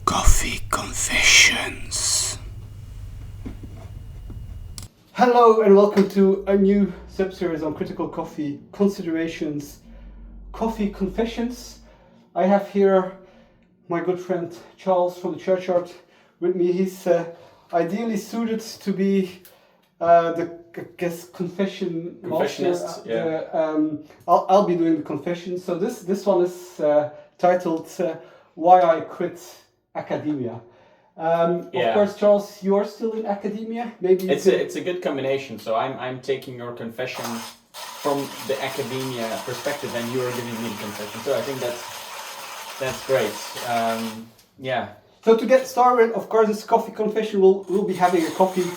Coffee Confessions. Hello and welcome to a new sub-series on critical coffee considerations, Coffee Confessions. I have here my good friend Charles from the churchyard with me. He's ideally suited to be confession Confessionist, master. I'll be doing the confession. So this one is titled Why I Quit Academia. Of course, Charles, you are still in academia. Maybe it's a good combination. So I'm taking your confession from the academia perspective, and you are giving me the confession. So I think that's great. So to get started, of course, this coffee confession. We'll be having a coffee.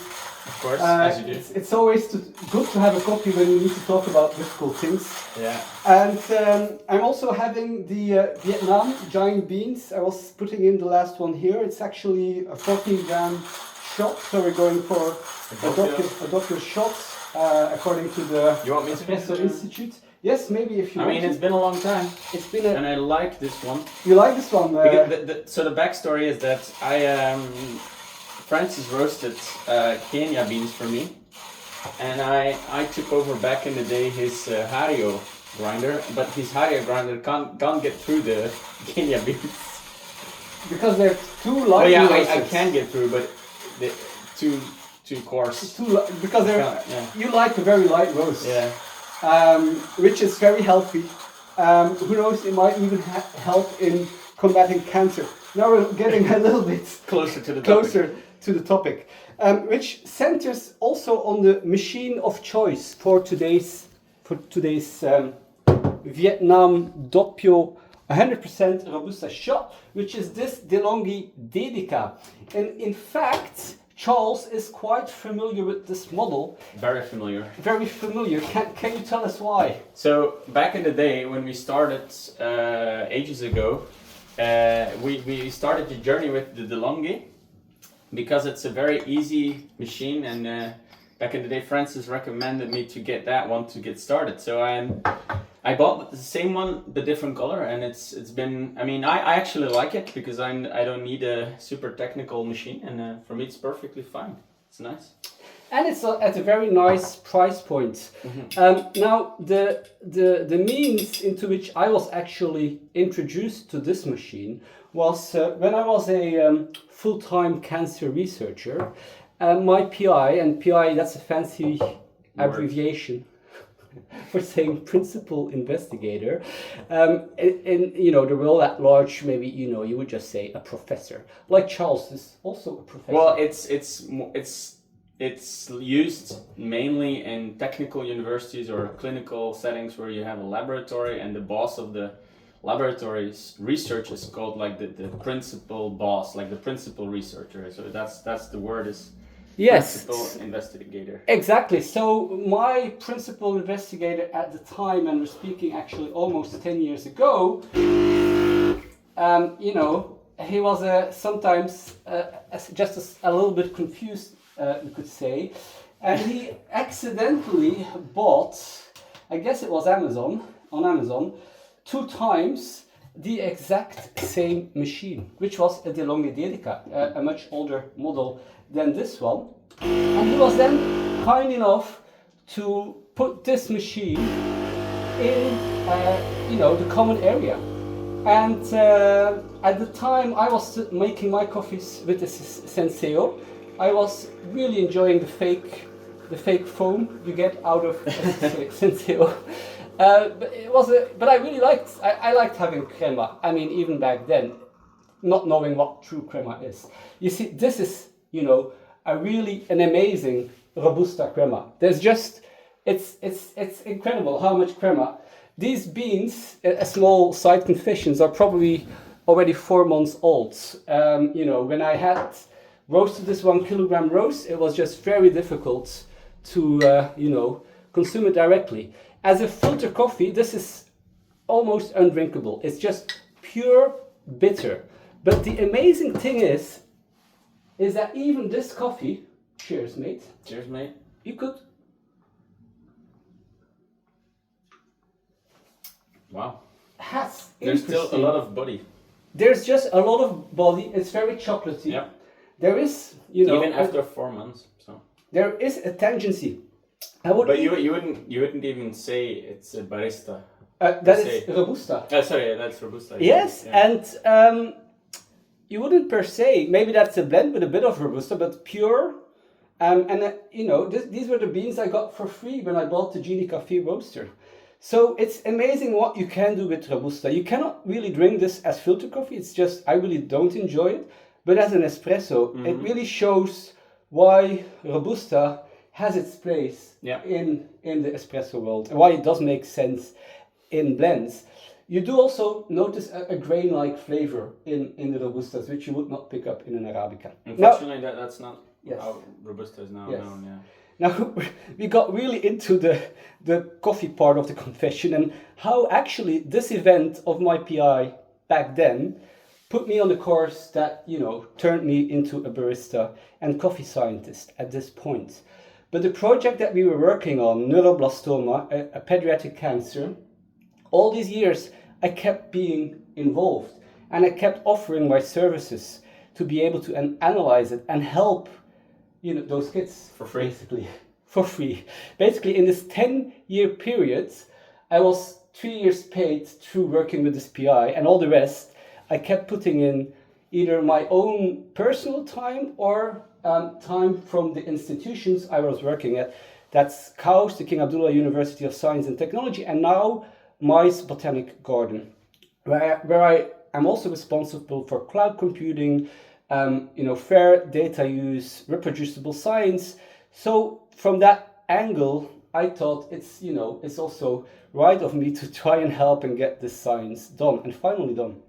Of course, as you do. It's always good to have a coffee when you need to talk about difficult things. Yeah. And I'm also having the Vietnam giant beans. I was putting in the last one here. It's actually a 14-gram shot. So we're going for a doctor's shot according to the Espresso Institute. Yes, maybe if you. I mean, it's been a long time. It's been and I like this one. You like this one? So the backstory is that Francis roasted Kenya beans for me, and I took over back in the day his Hario grinder, but his Hario grinder can't get through the Kenya beans. Because they're too light. Oh yeah, I can get through, but they're too coarse. Because you like a very light roast. Yeah. Which is very healthy. Who knows, it might even help in combating cancer. Now we're getting a little bit closer to the topic. Which centers also on the machine of choice for today's Vietnam Doppio 100% Robusta shot, which is this DeLonghi Dedica. And in fact, Charles is quite familiar with this model. Very familiar. Very familiar. Can you tell us why? So back in the day when we started ages ago, we started the journey with the DeLonghi because it's a very easy machine, and back in the day Francis recommended me to get that one to get started. So I bought the same one, the different color, and it's been. I mean, I actually like it because I don't need a super technical machine, and for me it's perfectly fine. It's nice. And it's at a very nice price point. Mm-hmm. Now, the means into which I was actually introduced to this machine was when I was a full-time cancer researcher. My PI, and PI, that's a fancy abbreviation for saying principal investigator. In the world at large, maybe you would just say a professor. Like Charles is also a professor. Well, it's used mainly in technical universities or clinical settings where you have a laboratory, and the boss of the laboratory's research is called like the principal boss, like the principal researcher. So that's the word is. Yes. Principal investigator. Exactly. So my principal investigator at the time, and we're speaking actually almost 10 years ago, he was sometimes just a little bit confused, you could say, and he accidentally bought, I guess it was on Amazon, 2 times the exact same machine, which was a DeLonghi Dedica, a much older model than this one. And he was then kind enough to put this machine in, the common area. And at the time I was making my coffees with the Senseo, I was really enjoying the fake foam you get out of Senseo. But I really liked having crema. I mean, even back then, not knowing what true crema is. You see, this is, an amazing Robusta crema. There's just, it's incredible how much crema. These beans, a small side confessions, are probably already 4 months old. When I had roasted this 1 kilogram roast, it was just very difficult to, consume it directly. As a filter coffee, this is almost undrinkable. It's just pure bitter. But the amazing thing is that even this coffee, cheers mate. Cheers mate. You could. Wow. That's There's still a lot of body. there's just a lot of body. It's very chocolatey. Yeah. There is, you know, Even after 4 months. So. there is a tangency. But you wouldn't even say it's a barista. That is Robusta. Sorry, that's Robusta. Yes, yeah. and you wouldn't per se. Maybe that's a blend with a bit of Robusta, but pure. You know, these were the beans I got for free when I bought the Genie Coffee roaster. So it's amazing what you can do with Robusta. You cannot really drink this as filter coffee. It's just, I really don't enjoy it. But as an espresso, it really shows why Robusta has its place in the espresso world and why it does make sense in blends. You do also notice a grain-like flavor in the Robustas, which you would not pick up in an Arabica. Unfortunately, that's not Yes. how Robusta is now Yes. known. Yeah. Now, we got really into the coffee part of the confession and how actually this event of my PI back then put me on the course that, you know, turned me into a barista and coffee scientist at this point. But the project that we were working on, neuroblastoma, a pediatric cancer, all these years I kept being involved and I kept offering my services to be able to analyze it and help, you know, those kids For free. basically for free. Basically, in this 10-year period, I was 3 years paid through working with this PI, and all the rest I kept putting in either my own personal time or time from the institutions I was working at. That's KAUS, the King Abdullah University of Science and Technology, and now Mai's Botanic Garden, where I am also responsible for cloud computing, you know, fair data use, reproducible science. So from that angle, I thought it's, you know, it's also right of me to try and help and get this science done, and finally done.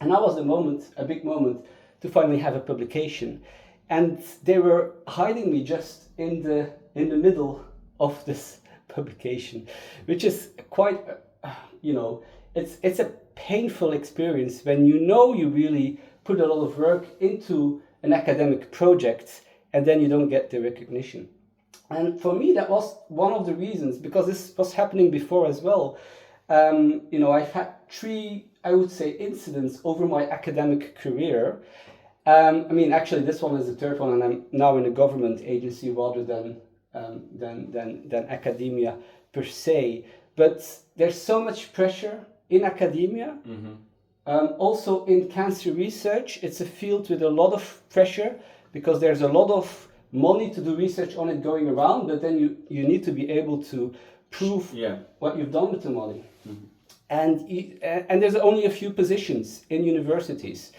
And that was the moment, a big moment, to finally have a publication. And they were hiding me just in the middle of this publication, which is quite, you know, it's a painful experience when you know you really put a lot of work into an academic project and then you don't get the recognition. And for me, that was one of the reasons, because this was happening before as well. You know, I've had 3, I would say, incidents over my academic career. I mean, actually, this one is the 3rd one, and I'm now in a government agency rather than academia per se. But there's so much pressure in academia. Also in cancer research, it's a field with a lot of pressure because there's a lot of money to do research on it going around, but then you need to be able to prove what you've done with the money. And there's only a few positions in universities.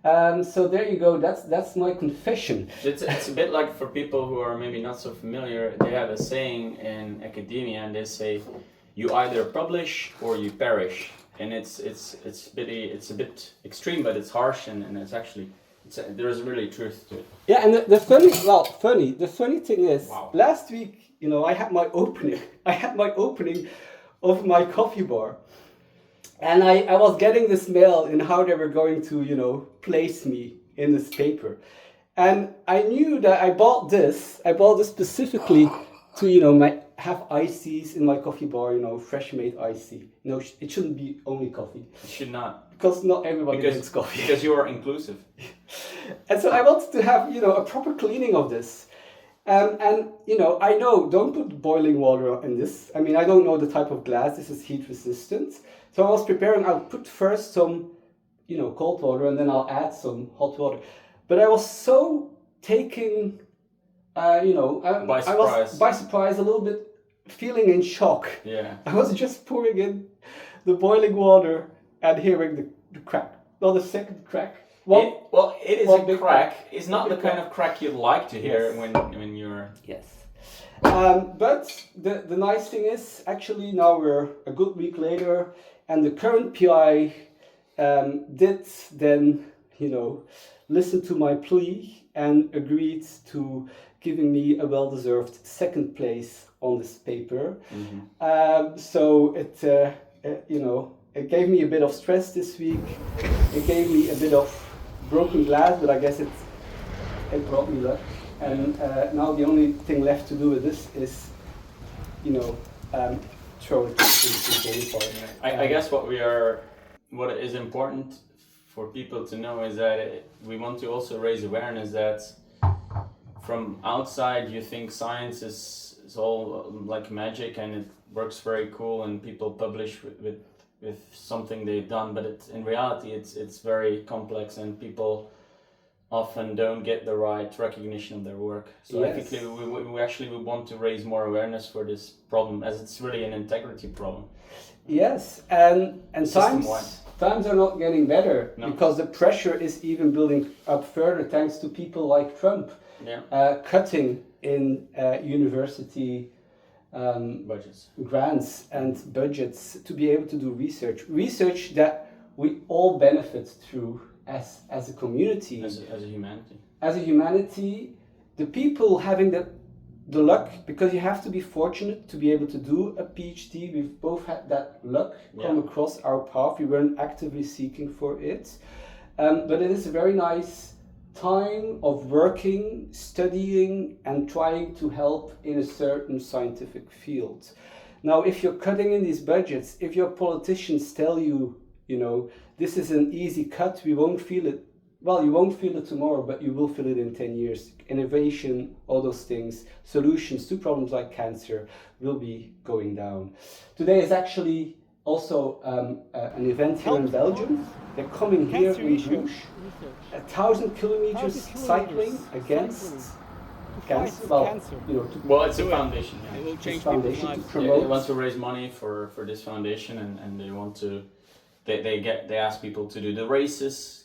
So there you go, that's my confession. It's a bit like, for people who are maybe not so familiar, they have a saying in academia and they say, you either publish or you perish. And it's a bit extreme, but it's harsh, and it's actually there's really truth to it. Yeah, and the funny thing is, last week, you know, I had my opening of my coffee bar, and I was getting this mail in how they were going to, you know, place me in this paper, and I knew that I bought this specifically to, you know, have ICs in my coffee bar, you know, fresh made IC. You know, it shouldn't be only coffee. It should not. Because not everybody drinks coffee. Because you are inclusive. And so I wanted to have, you know, a proper cleaning of this. And, you know, I know, don't put boiling water in this. I mean, I don't know the type of glass. This is heat resistant. So I was preparing, I'll put first some, you know, cold water, and then I'll add some hot water. But I was so taken, you know, by surprise. I was by surprise, a little bit feeling in shock. Yeah. I was just pouring in the boiling water and hearing the crack. Not a second crack. It is a crack. It's not the kind crack. of crack you'd like to hear when you're... Yes. But the nice thing is, actually now we're a good week later, and the current PI did then, you know, listen to my plea and agreed to giving me a well-deserved 2nd place on this paper. So it, you know, it gave me a bit of stress this week. It gave me a bit of broken glass, but I guess it brought me luck. And now the only thing left to do with this is, you know, throw it into the game part. I guess what is important for people to know is that we want to also raise awareness that from outside you think science is all like magic and it works very cool and people publish with something they've done, but in reality it's very complex and people often don't get the right recognition of their work. So I think we actually want to raise more awareness for this problem, as it's really an integrity problem. Yes, and times are not getting better because the pressure is even building up further thanks to people like Trump cutting in university grants and budgets to be able to do research that we all benefit through as a community, as a humanity. As a humanity, the people having the luck, because you have to be fortunate to be able to do a PhD. We've both had that luck come across our path. We weren't actively seeking for it, but it is a very nice time of working, studying, and trying to help in a certain scientific field. Now, if you're cutting in these budgets, if your politicians tell you, this is an easy cut, we won't feel it. Well, you won't feel it tomorrow, but you will feel it in 10 years. Innovation, all those things, solutions to problems like cancer will be going down. Today is actually also an event here in Belgium. They're coming here in Bruges, 1,000 kilometers cycling against cancer. Well, it's a foundation. It will It's change a foundation people's to lives. They promote. want to raise money for this foundation, and they want to. They ask people to do the races.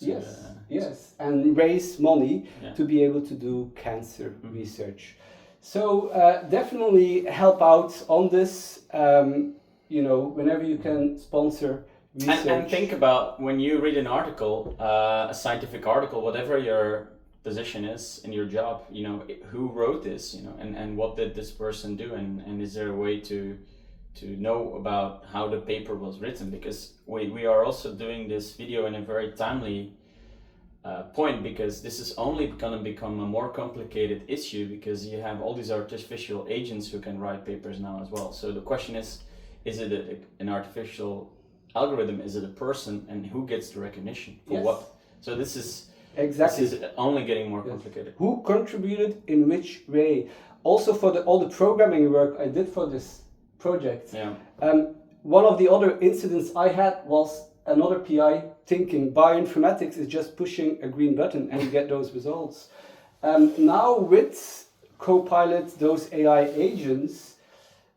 Yes, and raise money Yeah. to be able to do cancer research. So definitely help out on this. Whenever you can sponsor research. And think about when you read an article, a scientific article, whatever your position is in your job. Who wrote this. And what did this person do? And is there a way to know about how the paper was written, because we are also doing this video in a very timely point, because this is only going to become a more complicated issue because you have all these artificial agents who can write papers now as well. So the question is it an artificial algorithm? Is it a person? And who gets the recognition for what? So this is only getting more complicated. Who contributed in which way? Also for all the programming work I did for this project. One of the other incidents I had was another PI thinking bioinformatics is just pushing a green button and you get those results. Now with Copilot, those AI agents,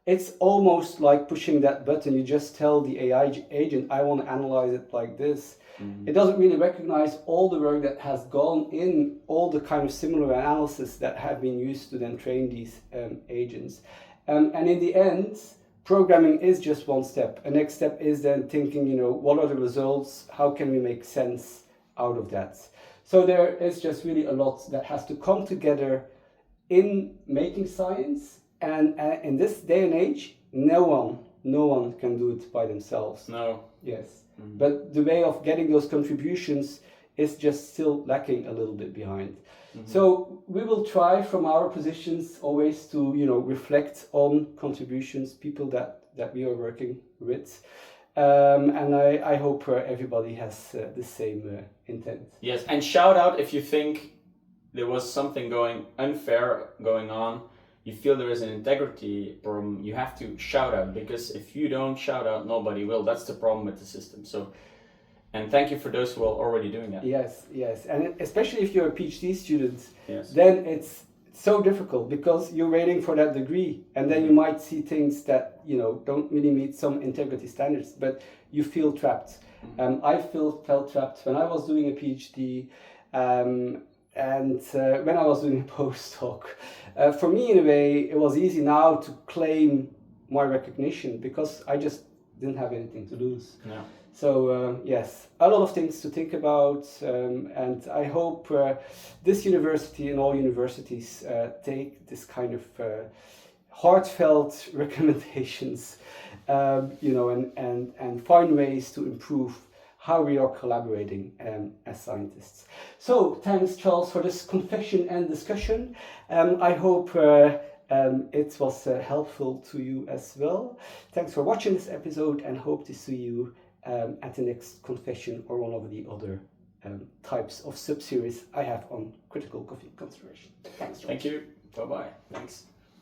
it's almost like pushing that button. You just tell the AI agent, I want to analyze it like this. It doesn't really recognize all the work that has gone in, all the kind of similar analysis that have been used to then train these agents. And in the end, programming is just one step. A next step is then thinking, what are the results? How can we make sense out of that? So there is just really a lot that has to come together in making science. And in this day and age, no one can do it by themselves. No. Yes. But the way of getting those contributions is just still lacking a little bit behind. So we will try from our positions always to reflect on contributions, people that we are working with, and I hope everybody has the same intent. Yes, and shout out if you think there was something unfair going on. You feel there is an integrity problem. You have to shout out, because if you don't shout out, nobody will. That's the problem with the system. So. And thank you for those who are already doing that. Yes, and especially if you're a PhD student, yes. Then it's so difficult because you're waiting for that degree, and then you might see things that don't really meet some integrity standards, but you feel trapped. I felt trapped when I was doing a PhD, and when I was doing a postdoc. For me, in a way, it was easy now to claim my recognition because I just didn't have anything to lose. No. So yes, a lot of things to think about, and I hope this university and all universities take this kind of heartfelt recommendations, and find ways to improve how we are collaborating as scientists. So thanks, Charles, for this confession and discussion. I hope it was helpful to you as well. Thanks for watching this episode, and hope to see you at the next confession or one of the other types of subseries I have on critical coffee consideration. Thanks, George. Thank you. Bye bye. Thanks.